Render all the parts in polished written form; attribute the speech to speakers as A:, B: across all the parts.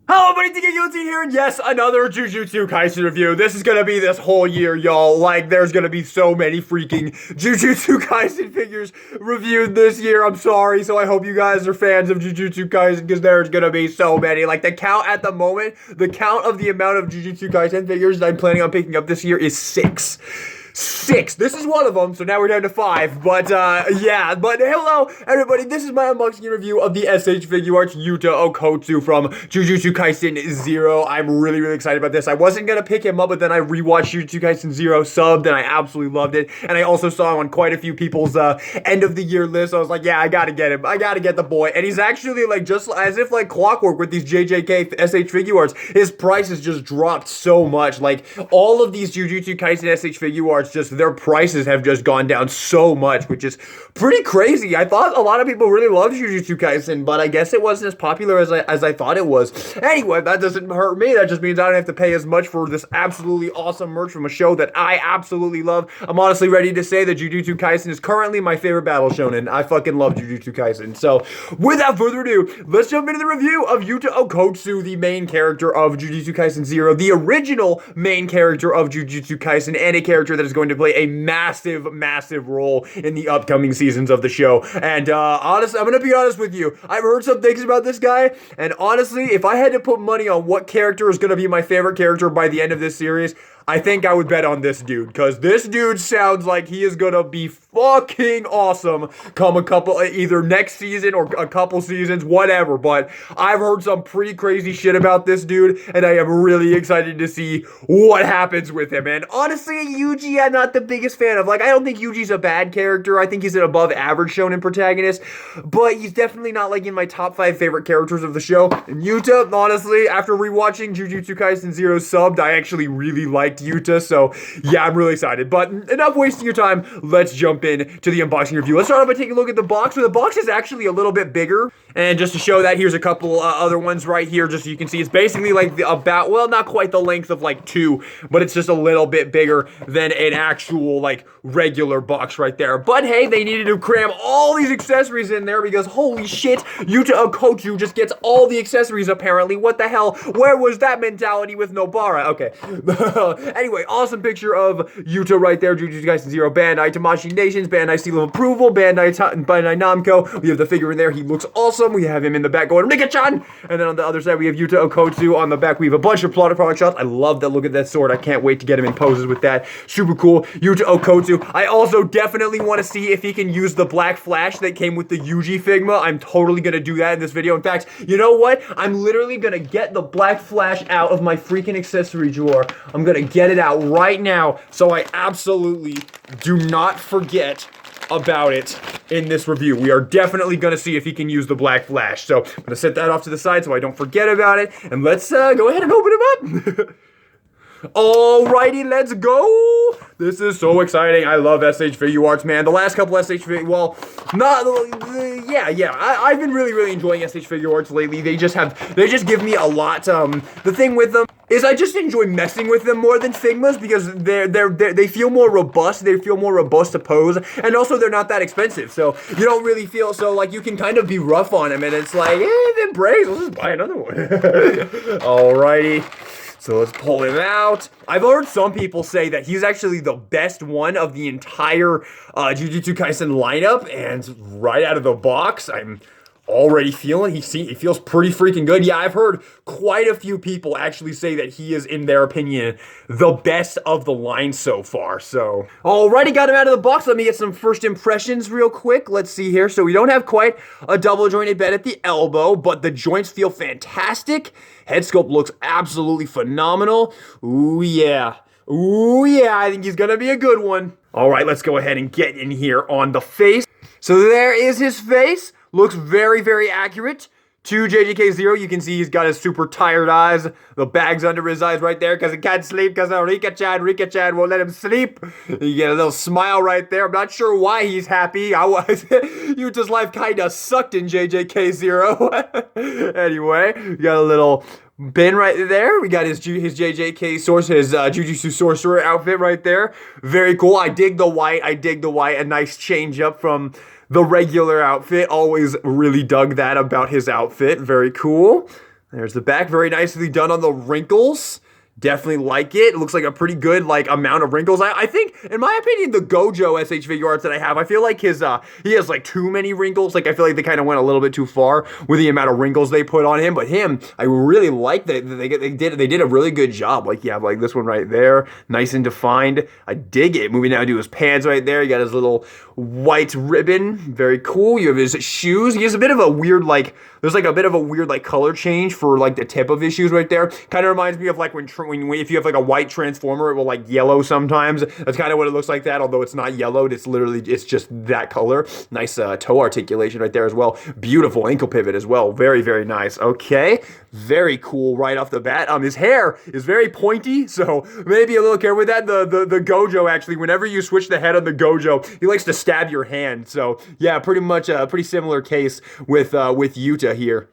A: Hello, buddy, Yuta here, and yes, another Jujutsu Kaisen review. This is gonna be this whole year, y'all. Like, there's gonna be so many freaking Jujutsu Kaisen figures reviewed this year. I'm sorry, so I hope you guys are fans of Jujutsu Kaisen, because there's gonna be so many. Like, the count at the moment, the count of the amount of Jujutsu Kaisen figures that I'm planning on picking up this year is 6. 6. This is one of them, so now we're down to 5. But, yeah. But, hello, everybody. This is my unboxing review of the SH Figuarts Yuta Okkotsu from Jujutsu Kaisen 0. I'm really, really excited about this. I wasn't gonna pick him up, but then I rewatched Jujutsu Kaisen 0 subbed, and I absolutely loved it. And I also saw him on quite a few people's, end-of-the-year lists. So I was like, yeah, I gotta get him. I gotta get the boy. And he's actually, like, just as if, like, clockwork with these JJK SH Figuarts. His price has just dropped so much. Like, all of these Jujutsu Kaisen SH Figuarts, just their prices have just gone down so much, which is pretty crazy. I thought a lot of people really loved Jujutsu Kaisen, but I guess it wasn't as popular as I thought it was. Anyway, that doesn't hurt me. That just means I don't have to pay as much for this absolutely awesome merch from a show that I absolutely love. I'm honestly ready to say that Jujutsu Kaisen is currently my favorite battle shonen. I fucking love Jujutsu Kaisen. So, without further ado, let's jump into the review of Yuta Okkotsu, the main character of Jujutsu Kaisen 0, the original main character of Jujutsu Kaisen, and a character that is going to play a massive, massive role in the upcoming seasons of the show. And honestly, I'm gonna be honest with you. I've heard some things about this guy, and honestly, if I had to put money on what character is gonna be my favorite character by the end of this series, I think I would bet on this dude, because this dude sounds like he is gonna be fucking awesome come a couple, either next season or a couple seasons, whatever. But I've heard some pretty crazy shit about this dude, and I am really excited to see what happens with him. And honestly, Yuji, I'm not the biggest fan of. Like, I don't think Yuji's a bad character. I think he's an above average shonen protagonist, but he's definitely not, like, in my top 5 favorite characters of the show. And Yuta, honestly, after rewatching Jujutsu Kaisen 0 subbed, I actually really liked Yuta, so yeah, I'm really excited. But enough wasting your time, let's jump in to the unboxing review. Let's start off by taking a look at the box. So the box is actually a little bit bigger, and just to show that, here's a couple other ones right here, just so you can see. It's basically like about, well, not quite the length of like 2, but it's just a little bit bigger than an actual like regular box right there. But hey, they needed to cram all these accessories in there because holy shit, Yuta Okkotsu just gets all the accessories apparently. What the hell? Where was that mentality with Nobara? Okay. Anyway, awesome picture of Yuta right there. Jujutsu Kaisen 0, Bandai Tamashii Nations, Bandai Seal of Approval, Bandai Namco. We have the figure in there. He looks awesome. We have him in the back going, Rika-chan! And then on the other side, we have Yuta Okkotsu. On the back, we have a bunch of product shots. I love that. Look at that sword. I can't wait to get him in poses with that. Super cool. Yuta Okkotsu. I also definitely want to see if he can use the black flash that came with the Yuji Figma. I'm totally going to do that in this video. In fact, you know what? I'm literally going to get the black flash out of my freaking accessory drawer. I'm going to get it out right now so I absolutely do not forget about it in this review. We are definitely going to see if he can use the black flash. So I'm going to set that off to the side so I don't forget about it. And let's go ahead and open him up. Alrighty, let's go! This is so exciting. I love SH Figuarts, man. The last couple SH well, not, yeah. I've been really enjoying SH Figuarts lately. They just give me a lot. The thing with them is I just enjoy messing with them more than Figmas because they feel more robust. They feel more robust to pose, and also they're not that expensive. So you don't really feel so like you can kind of be rough on them, and it's like, then breaks. Let's just buy another one. Alrighty. So let's pull him out. I've heard some people say that he's actually the best one of the entire Jujutsu Kaisen lineup, and right out of the box, I'm already feeling he feels pretty freaking good. Yeah, I've heard quite a few people actually say that he is, in their opinion, the best of the line so far. So, alrighty, got him out of the box. Let me get some first impressions real quick. Let's see here. So we don't have quite a double jointed bed at the elbow, but the joints feel fantastic. Head sculpt looks absolutely phenomenal. Ooh yeah. Ooh yeah, I think he's gonna be a good one. Alright, let's go ahead and get in here on the face. So there is his face. Looks very accurate to JJK0. You can see he's got his super tired eyes. The bags under his eyes right there because he can't sleep because Rika-chan won't let him sleep. You get a little smile right there. I'm not sure why he's happy. Yuta's life kind of sucked in JJK0. Anyway, we got a little bin right there. We got his JJK source, his Jujutsu Sorcerer outfit right there. Very cool. I dig the white. A nice change up from the regular outfit. Always really dug that about his outfit. Very cool. There's the back, very nicely done on the wrinkles. Definitely like it. It looks like a pretty good like amount of wrinkles. I think, in my opinion, the Gojo SH figure arts that I have, I feel like he has like too many wrinkles. Like I feel like they kind of went a little bit too far with the amount of wrinkles they put on him. But him, I really like that they did a really good job. Like you have like this one right there, nice and defined. I dig it. Moving down to his pants right there. You got his little white ribbon, very cool. You have his shoes. He has a bit of a weird like. There's like a bit of a weird like color change for like the tip of his shoes right there. Kind of reminds me of like when if you have like a white transformer, it will like yellow sometimes. That's kind of what it looks like that, although it's not yellowed. It's just that color. Nice toe articulation right there as well. Beautiful ankle pivot as well. Very, very nice. Okay. Very cool right off the bat. His hair is very pointy, so maybe a little care with that. The Gojo, actually, whenever you switch the head on the Gojo, he likes to stab your hand. So yeah, pretty much a pretty similar case with Yuta here.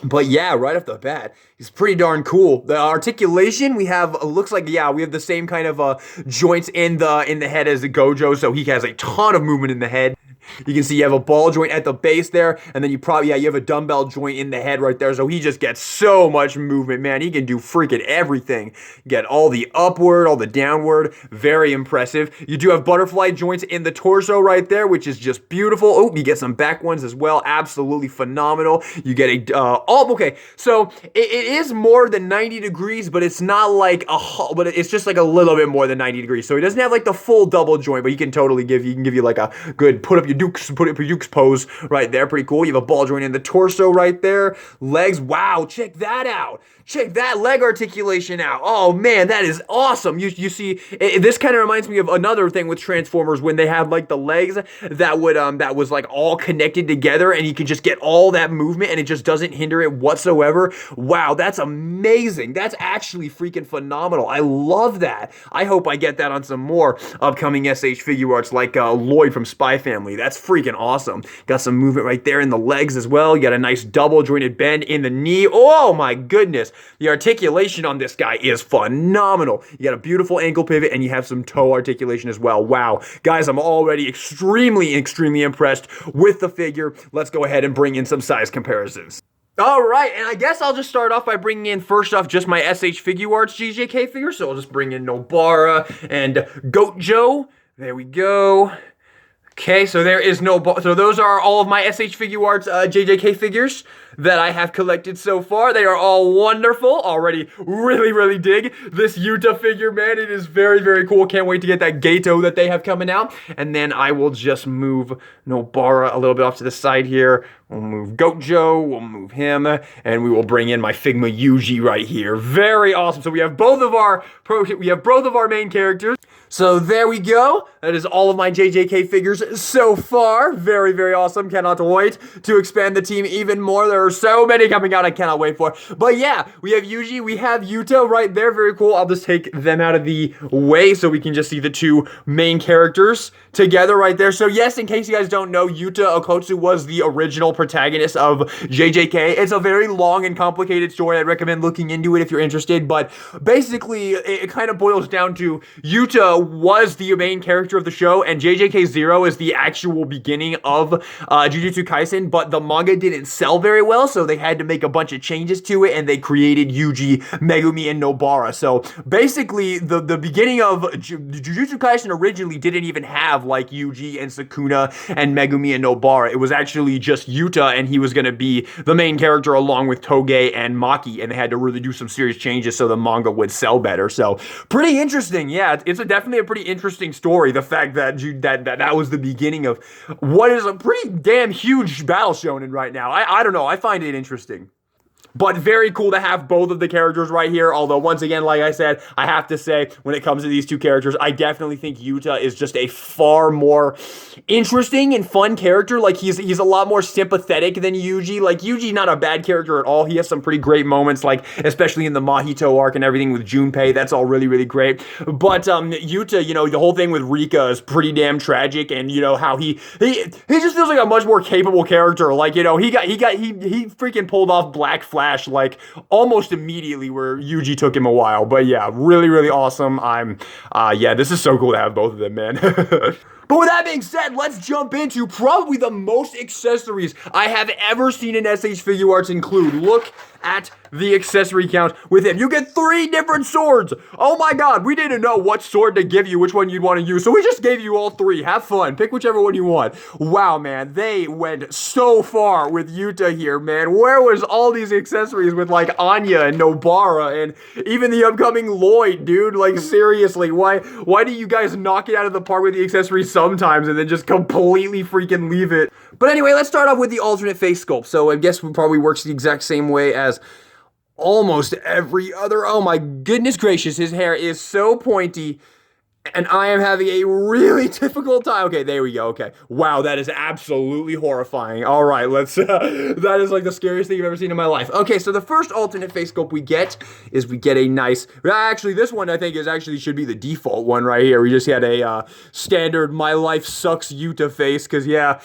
A: But yeah, right off the bat, he's pretty darn cool. The articulation we have looks like, yeah, we have the same kind of joints in the head as the Gojo, so he has a ton of movement in the head. You can see you have a ball joint at the base there, and then you have a dumbbell joint in the head right there, so he just gets so much movement, man. He can do freaking everything. Get all the upward, all the downward, very impressive. You do have butterfly joints in the torso right there, which is just beautiful. Oh, you get some back ones as well, absolutely phenomenal. You get okay, so it is more than 90 degrees, but it's not like but it's just like a little bit more than 90 degrees, so he doesn't have like the full double joint, but he can totally give you like a good put up your Dukes pose right there. Pretty cool. You have a ball joint in the torso right there. Legs. Wow. Check that out. Check that leg articulation out. Oh man, that is awesome. You see, this kind of reminds me of another thing with Transformers when they had like the legs that was like all connected together, and you can just get all that movement and it just doesn't hinder it whatsoever. Wow, that's amazing. That's actually freaking phenomenal. I love that. I hope I get that on some more upcoming SH figure arts like Lloyd from Spy Family. That's freaking awesome. Got some movement right there in the legs as well. You got a nice double jointed bend in the knee. Oh my goodness. The articulation on this guy is phenomenal. You got a beautiful ankle pivot and you have some toe articulation as well. Wow. Guys, I'm already extremely impressed with the figure. Let's go ahead and bring in some size comparisons. All right, and I guess I'll just start off by bringing in first off just my SH Figuarts JJK figure. So I'll just bring in Nobara and Gojo. There we go. Okay, so there is so those are all of my SH Figuarts JJK figures that I have collected so far. They are all wonderful. Already really dig this Yuta figure, man. It is very cool. Can't wait to get that Gato that they have coming out. And then I will just move Nobara a little bit off to the side here. We'll move Gojo, we'll move him, and we will bring in my Figma Yuji right here. Very awesome. So we have both of our main characters. So there we go. That is all of my JJK figures so far. Very awesome. Cannot wait to expand the team even more. There are so many coming out I cannot wait for. But yeah, we have Yuji, we have Yuta right there. Very cool. I'll just take them out of the way so we can just see the two main characters together right there. So yes, in case you guys don't know, Yuta Okkotsu was the original protagonist of JJK. It's a very long and complicated story. I'd recommend looking into it if you're interested. But basically, it kind of boils down to Yuta was the main character of the show, and JJK 0 is the actual beginning of Jujutsu Kaisen, but the manga didn't sell very well, so they had to make a bunch of changes to it, and they created Yuji, Megumi, and Nobara. So basically, the beginning of Jujutsu Kaisen originally didn't even have like Yuji and Sukuna and Megumi and Nobara. It was actually just Yuta, and he was going to be the main character along with Toge and Maki, and they had to really do some serious changes so the manga would sell better. So pretty interesting. Yeah, it's definitely a pretty interesting story. The fact that that was the beginning of what is a pretty damn huge battle shonen right now. I don't know. I find it interesting. But very cool to have both of the characters right here. Although, once again, like I said, I have to say, when it comes to these two characters, I definitely think Yuta is just a far more interesting and fun character. Like, he's a lot more sympathetic than Yuji. Like, Yuji's not a bad character at all. He has some pretty great moments, like, especially in the Mahito arc and everything with Junpei. That's all really great. But, Yuta, you know, the whole thing with Rika is pretty damn tragic. And, you know, how he just feels like a much more capable character. Like, you know, he freaking pulled off Black Flag like almost immediately, where Yuji took him a while. But yeah, really awesome. Yeah, this is so cool to have both of them, man. But with that being said, let's jump into probably the most accessories I have ever seen in SH Figuarts include. Look at the accessory count with him. You get 3 different swords. Oh my god, we didn't know what sword to give you, which one you'd want to use, so we just gave you all 3. Have fun. Pick whichever one you want. Wow, man, they went so far with Yuta here, man. Where was all these accessories with, like, Anya and Nobara and even the upcoming Lloyd, dude? Like, seriously, why do you guys knock it out of the park with the accessories sometimes and then just completely freaking leave it? But anyway, let's start off with the alternate face sculpt. So I guess it probably works the exact same way as almost every other. Oh my goodness gracious, his hair is so pointy, and I am having a really difficult time. Okay, there we go. Okay. Wow, that is absolutely horrifying. All right, let's, that is like the scariest thing I've ever seen in my life. Okay, so the first alternate face sculpt we get a nice, actually, this one I think should be the default one right here. We just had a standard My Life Sucks Yuta face, because yeah,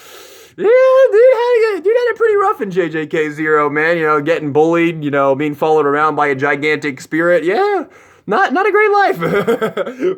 A: dude had it pretty rough in JJK0, man. You know, getting bullied, you know, being followed around by a gigantic spirit. Yeah, not a great life.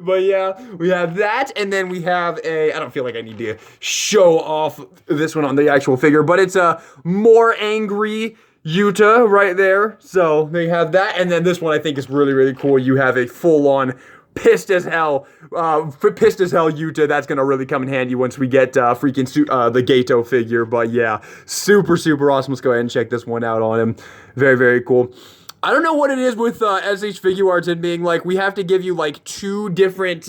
A: But yeah, we have that, and then we have I don't feel like I need to show off this one on the actual figure, but it's a more angry Yuta right there. So they have that, and then this one I think is really, really cool. You have a full-on pissed as hell Yuta. That's gonna really come in handy once we get freaking the Gato figure. But yeah, super, super awesome. Let's go ahead and check this one out on him. Very, very cool. I don't know what it is with SH Figuarts and being like, we have to give you like two different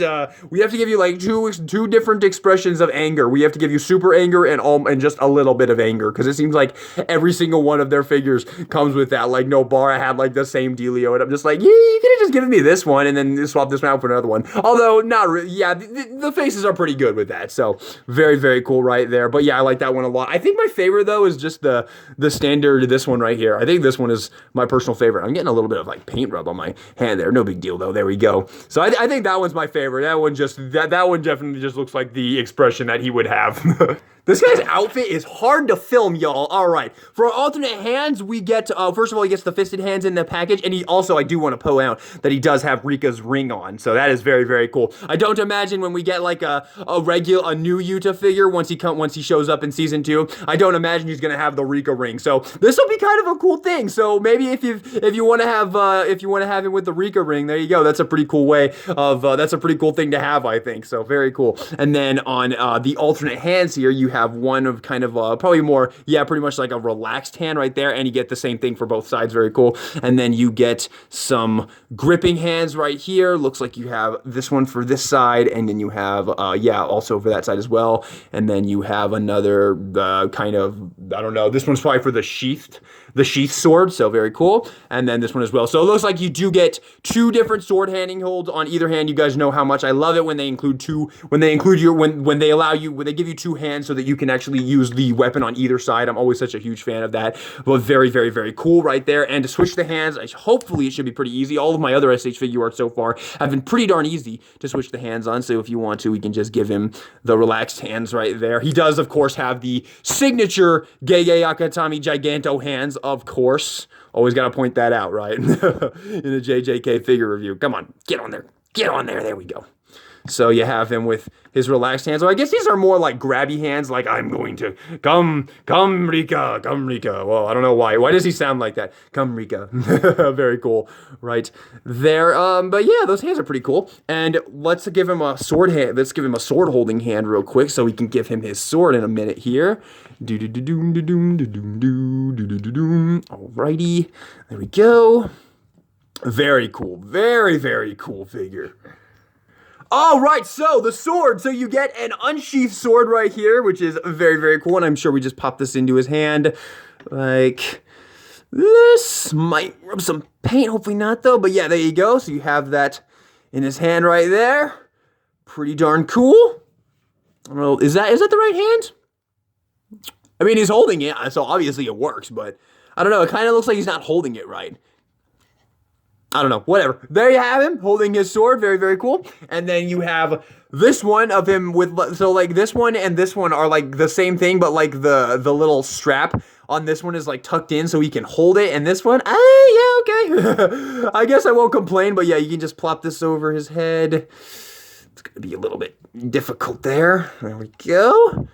A: expressions of anger. We have to give you super anger and just a little bit of anger, because it seems like every single one of their figures comes with that. Like Nobara had like the same dealio, and I'm just like, yeah, you could have just given me this one and then swap this one out for another one. Although not really. Yeah, the faces are pretty good with that. So very, very cool right there. But yeah, I like that one a lot. I think my favorite though is just the standard, this one right here. I think this one is my personal favorite. I'm getting a little bit of like paint rub on my hand there. No big deal though. There we go. So I think that one's my favorite. That one definitely just looks like the expression that he would have. This guy's outfit is hard to film, y'all. All right. For our alternate hands, we get, first of all, he gets the fisted hands in the package, and he also, I do want to point out that he does have Rika's ring on, so that is very, very cool. I don't imagine when we get like a new Yuta figure once he shows up in season 2, I don't imagine he's gonna have the Rika ring. So this will be kind of a cool thing. So maybe if you want to have him with the Rika ring, there you go. That's a pretty cool way of that's a pretty cool thing to have, I think. So very cool. And then on the alternate hands here, you have one of kind of probably more, yeah, pretty much like a relaxed hand right there, and you get the same thing for both sides. Very cool. And then you get some gripping hands right here. Looks like you have this one for this side, and then you have yeah, also for that side as well. And then you have another kind of, I don't know, this one's probably for the sheath sword, so very cool. And then this one as well. So it looks like you do get 2 different sword handing holds on either hand. You guys know how much I love it when they include when they give you 2 hands so that you can actually use the weapon on either side. I'm always such a huge fan of that. But very, very, very cool right there. And to switch the hands, hopefully it should be pretty easy. All of my other SH Figuarts so far have been pretty darn easy to switch the hands on. So if you want to, we can just give him the relaxed hands right there. He does, of course, have the signature Gege Akatami Giganto hands, of course. Always got to point that out, right? In a JJK figure review. Come on, get on there. Get on there. There we go. So you have him with his relaxed hands. So I guess these are more like grabby hands, like I'm going to come Rika, come Rika. Well, I don't know why. Why does he sound like that? Come Rika. Very cool, right there. But yeah, those hands are pretty cool. And let's give him a sword hand. Let's give him a sword holding hand real quick, so we can give him his sword in a minute here. Alrighty, there we go. Very cool. Very, very cool figure. All right, so the sword. So you get an unsheathed sword right here, which is very, very cool. And I'm sure we just pop this into his hand like this. Might rub some paint, hopefully not though. But yeah, there you go. So you have that in his hand right there. Pretty darn cool. I don't know, is that the right hand? I mean, he's holding it, so obviously it works, but I don't know. It kind of looks like he's not holding it right. I don't know, whatever. There you have him, holding his sword, very, very cool. And then you have this one of him with, so like this one and this one are like the same thing, but like the little strap on this one is like tucked in so he can hold it. And this one, yeah, okay. I guess I won't complain, but yeah, you can just plop this over his head. It's going to be a little bit difficult there. There we go.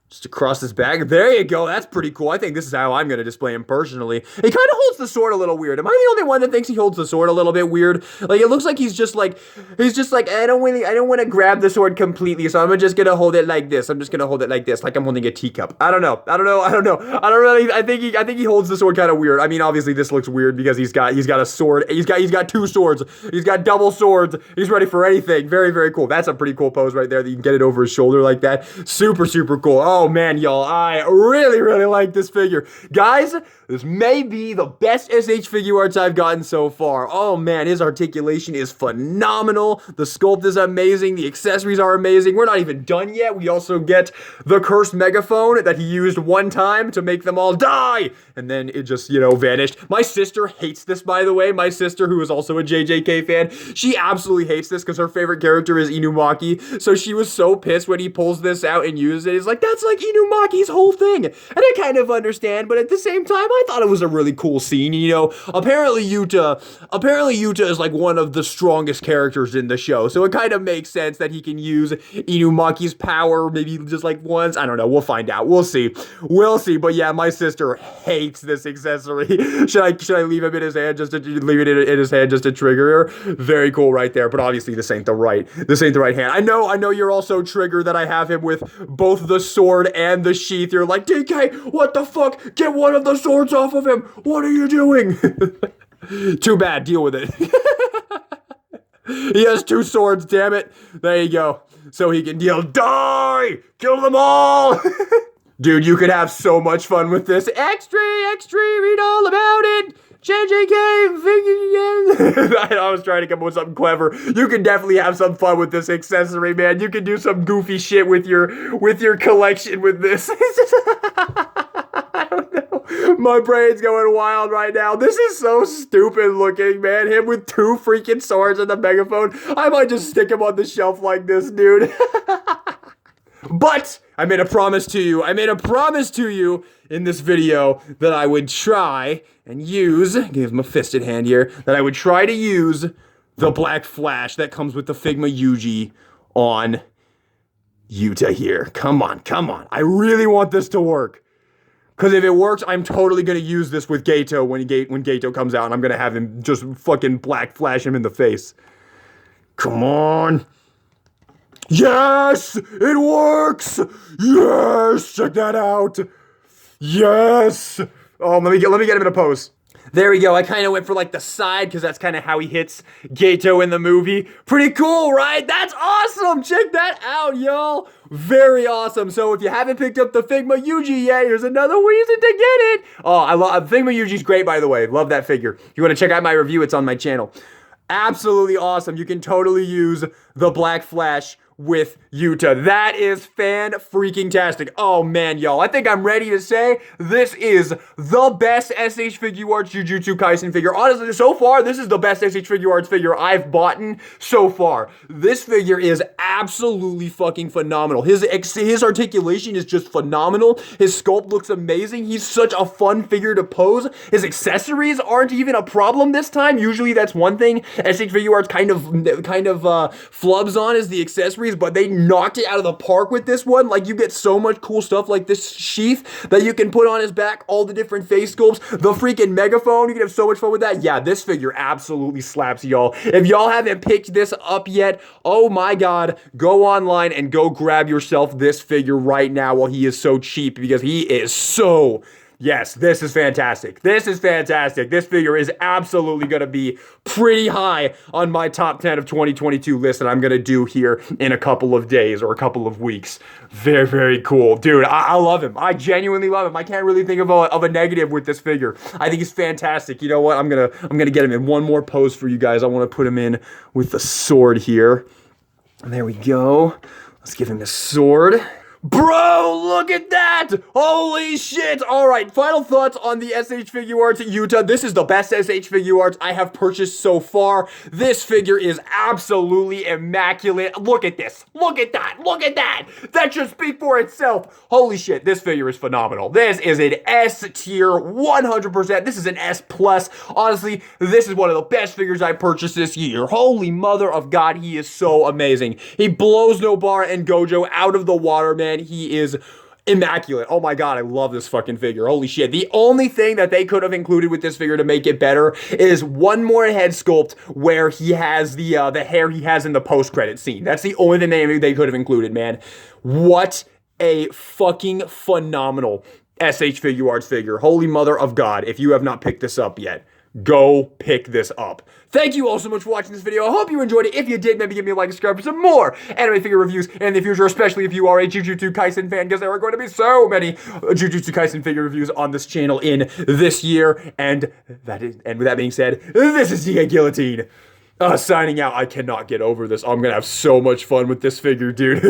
A: Just across his back. There you go. That's pretty cool. I think this is how I'm going to display him personally. He kind of holds the sword a little weird. Am I the only one that thinks he holds the sword a little bit weird? Like, it looks like he's just like, I don't want to grab the sword completely, so I'm just going to hold it like this. I'm just going to hold it like this, like I'm holding a teacup. I don't know. I think he holds the sword kind of weird. I mean, obviously this looks weird because he's got a sword. He's got two swords. He's got double swords. He's ready for anything. Very, very cool. That's a pretty cool pose right there that you can get it over his shoulder like that. Super, super cool. Oh man, y'all, I really, really like this figure. Guys, this may be the best SH Figuarts I've gotten so far. Oh man, his articulation is phenomenal. The sculpt is amazing. The accessories are amazing. We're not even done yet. We also get the cursed megaphone that he used one time to make them all die. And then it just, vanished. My sister hates this, by the way. My sister, who is also a JJK fan, she absolutely hates this because her favorite character is Inumaki. So she was so pissed when he pulls this out and uses it. It's like, that's like Inumaki's whole thing. And I kind of understand, but at the same time, I thought it was a really cool scene. Apparently Yuta is like one of the strongest characters in the show. So it kind of makes sense that he can use Inumaki's power maybe just like once. I don't know. We'll find out. We'll see. But yeah, my sister hates this accessory. Should I leave him in his hand just to leave it in his hand just to trigger her? Very cool right there. But obviously this ain't the right hand. I know you're also triggered that I have him with both the sword and the sheath. You're like, DK, what the fuck? Get one of the swords off of him. What are you doing? Too bad. Deal with it. He has two swords, damn it. There you go. So he can deal. Die! Kill them all! Dude, you could have so much fun with this. Extra, read all about it. JJK, I was trying to come up with something clever. You can definitely have some fun with this accessory, man. You can do some goofy shit with your collection with this. I don't know. My brain's going wild right now. This is so stupid looking, man. Him with two freaking swords and the megaphone. I might just stick him on the shelf like this, dude. But I made a promise to you in this video that I would try and use, give him a fisted hand here, that I would try to use the black flash that comes with the Figma Yuji on Yuta here. Come on. I really want this to work. Because if it works, I'm totally going to use this with Gato when Gato comes out, and I'm going to have him just fucking black flash him in the face. Come on. Yes! It works! Yes! Check that out! Yes! Oh, let me get him in a pose. There we go. I kind of went for like the side because that's kind of how he hits Gato in the movie. Pretty cool, right? That's awesome! Check that out, y'all! Very awesome. So if you haven't picked up the Figma Yuji yet, here's another reason to get it. Oh, I love Figma Yuji's great, by the way. Love that figure. If you want to check out my review, it's on my channel. Absolutely awesome. You can totally use the Black Flash with Yuta. That is fan-freaking-tastic. Oh, man, y'all. I think I'm ready to say this is the best SH Figuarts Jujutsu Kaisen figure. Honestly, so far, this is the best SH Figuarts figure I've bought so far. This figure is absolutely fucking phenomenal. His articulation is just phenomenal. His sculpt looks amazing. He's such a fun figure to pose. His accessories aren't even a problem this time. Usually, that's one thing SH Figuarts kind of flubs on is the accessories, but they knocked it out of the park with this one. Like, you get so much cool stuff like this sheath that you can put on his back, all the different face sculpts, the freaking megaphone. You can have so much fun with that. Yeah, this figure absolutely slaps, y'all. If y'all haven't picked this up yet, oh my god, go online and go grab yourself this figure right now while he is so cheap, because he is so... Yes, this is fantastic. This is fantastic. This figure is absolutely going to be pretty high on my top 10 of 2022 list that I'm going to do here in a couple of days or a couple of weeks. Very, very cool. Dude, I love him. I genuinely love him. I can't really think of a negative with this figure. I think he's fantastic. You know what? I'm gonna get him in one more pose for you guys. I want to put him in with the sword here. There we go. Let's give him the sword. Bro, look at that! Holy shit! Alright, final thoughts on the SH Figuarts Yuta. This is the best SH Figuarts I have purchased so far. This figure is absolutely immaculate. Look at this. Look at that. Look at that. That should speak for itself. Holy shit, this figure is phenomenal. This is an S tier, 100%. This is an S+. Honestly, this is one of the best figures I purchased this year. Holy mother of God, he is so amazing. He blows Nobara and Gojo out of the water, man. He is immaculate. Oh my God, I love this fucking figure. Holy shit. The only thing that they could have included with this figure to make it better is one more head sculpt where he has the hair he has in the post-credit scene. That's the only thing they could have included, man. What a fucking phenomenal SH Figuarts figure. Holy mother of God, if you have not picked this up yet, go pick this up. Thank you all so much for watching this video. I hope you enjoyed it. If you did, maybe give me a like and subscribe for some more anime figure reviews in the future, especially if you are a Jujutsu Kaisen fan, because there are going to be so many Jujutsu Kaisen figure reviews on this channel in this year. And with that being said, this is DA Guillotine. Signing out. I cannot get over this. I'm gonna have so much fun with this figure, dude.